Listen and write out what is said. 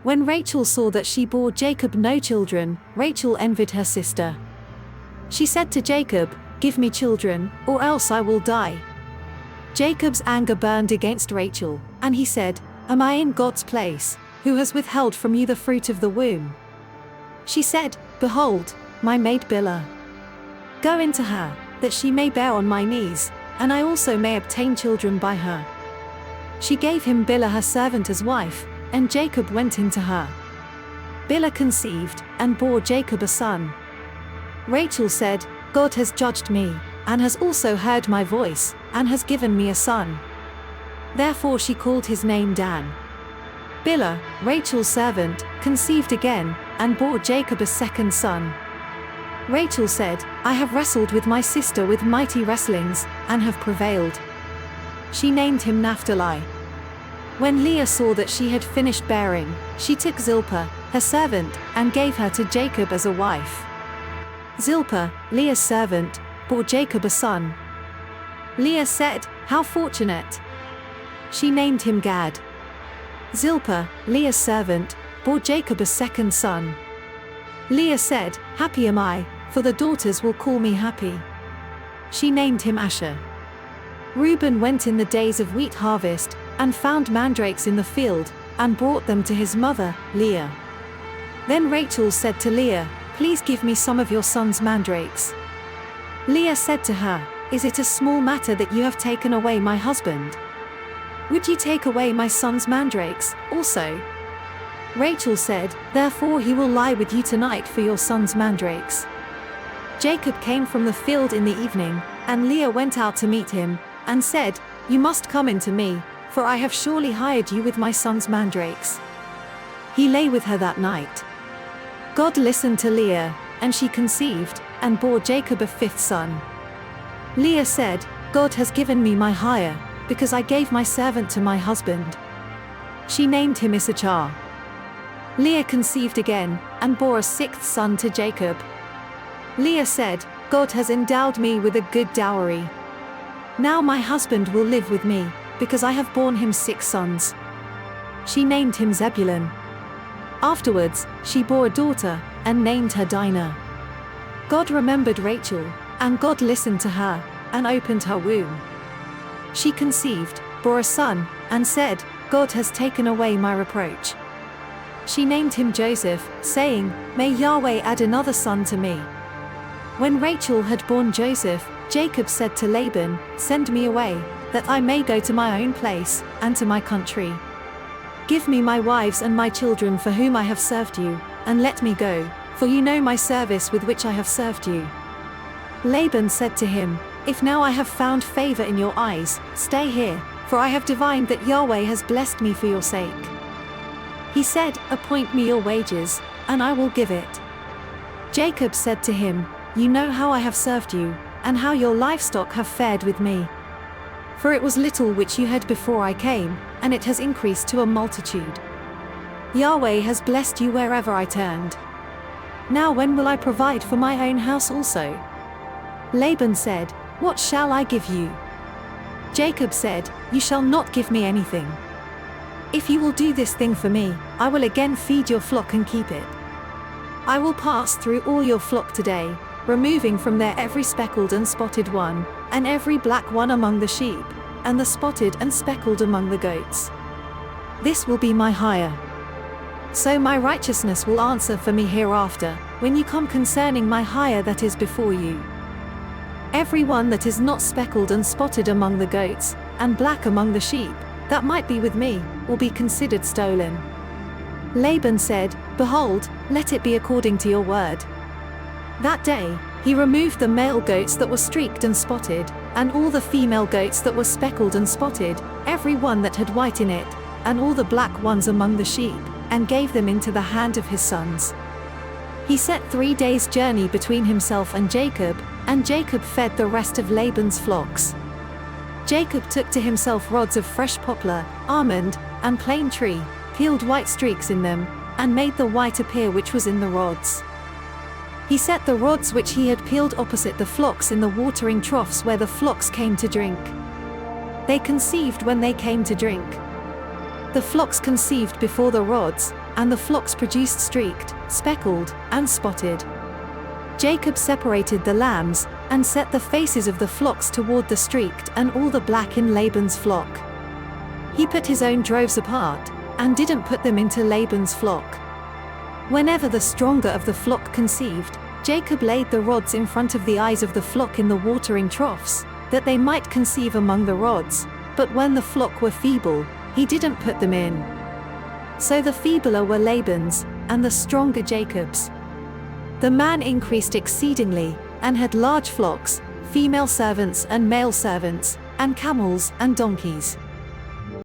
When Rachel saw that she bore Jacob no children, Rachel envied her sister. She said to Jacob, "Give me children, or else I will die." Jacob's anger burned against Rachel, and he said, "Am I in God's place, who has withheld from you the fruit of the womb?" She said, "Behold, my maid Bilhah. Go into her, that she may bear on my knees, and I also may obtain children by her." She gave him Bilhah her servant as wife, and Jacob went into her. Bilhah conceived, and bore Jacob a son. Rachel said, "God has judged me, and has also heard my voice, and has given me a son." Therefore she called his name Dan. Bilhah, Rachel's servant, conceived again, and bore Jacob a second son. Rachel said, "I have wrestled with my sister with mighty wrestlings, and have prevailed." She named him Naphtali. When Leah saw that she had finished bearing, she took Zilpah, her servant, and gave her to Jacob as a wife. Zilpah, Leah's servant, bore Jacob a son. Leah said, "How fortunate!" She named him Gad. Zilpah, Leah's servant, bore Jacob a second son. Leah said, "Happy am I, for the daughters will call me happy." She named him Asher. Reuben went in the days of wheat harvest, and found mandrakes in the field, and brought them to his mother, Leah. Then Rachel said to Leah, "Please give me some of your son's mandrakes." Leah said to her, "Is it a small matter that you have taken away my husband? Would you take away my son's mandrakes, also?" Rachel said, "Therefore he will lie with you tonight for your son's mandrakes." Jacob came from the field in the evening, and Leah went out to meet him, and said, "You must come in to me, for I have surely hired you with my son's mandrakes." He lay with her that night. God listened to Leah, and she conceived, and bore Jacob a fifth son. Leah said, "God has given me my hire, because I gave my servant to my husband." She named him Issachar. Leah conceived again, and bore a sixth son to Jacob. Leah said, "God has endowed me with a good dowry. Now my husband will live with me, because I have borne him 6 sons." She named him Zebulun. Afterwards, she bore a daughter, and named her Dinah. God remembered Rachel, and God listened to her, and opened her womb. She conceived, bore a son, and said, "God has taken away my reproach." She named him Joseph, saying, "May Yahweh add another son to me." When Rachel had borne Joseph, Jacob said to Laban, "Send me away, that I may go to my own place, and to my country. Give me my wives and my children for whom I have served you, and let me go, for you know my service with which I have served you." Laban said to him, "If now I have found favor in your eyes, stay here, for I have divined that Yahweh has blessed me for your sake." He said, "Appoint me your wages, and I will give it." Jacob said to him, "You know how I have served you, and how your livestock have fared with me. For it was little which you had before I came, and it has increased to a multitude. Yahweh has blessed you wherever I turned. Now when will I provide for my own house also?" Laban said, "What shall I give you?" Jacob said, "You shall not give me anything. If you will do this thing for me, I will again feed your flock and keep it. I will pass through all your flock today, removing from there every speckled and spotted one, and every black one among the sheep, and the spotted and speckled among the goats. This will be my hire. So my righteousness will answer for me hereafter, when you come concerning my hire that is before you. Every one that is not speckled and spotted among the goats, and black among the sheep, that might be with me, will be considered stolen." Laban said, "Behold, let it be according to your word." That day, he removed the male goats that were streaked and spotted, and all the female goats that were speckled and spotted, every one that had white in it, and all the black ones among the sheep, and gave them into the hand of his sons. He set 3 days' journey between himself and Jacob fed the rest of Laban's flocks. Jacob took to himself rods of fresh poplar, almond, and plane tree, peeled white streaks in them, and made the white appear which was in the rods. He set the rods which he had peeled opposite the flocks in the watering troughs where the flocks came to drink. They conceived when they came to drink. The flocks conceived before the rods, and the flocks produced streaked, speckled, and spotted. Jacob separated the lambs, and set the faces of the flocks toward the streaked and all the black in Laban's flock. He put his own droves apart, and didn't put them into Laban's flock. Whenever the stronger of the flock conceived, Jacob laid the rods in front of the eyes of the flock in the watering troughs, that they might conceive among the rods, but when the flock were feeble, he didn't put them in. So the feebler were Laban's, and the stronger Jacob's. The man increased exceedingly, and had large flocks, female servants and male servants, and camels and donkeys.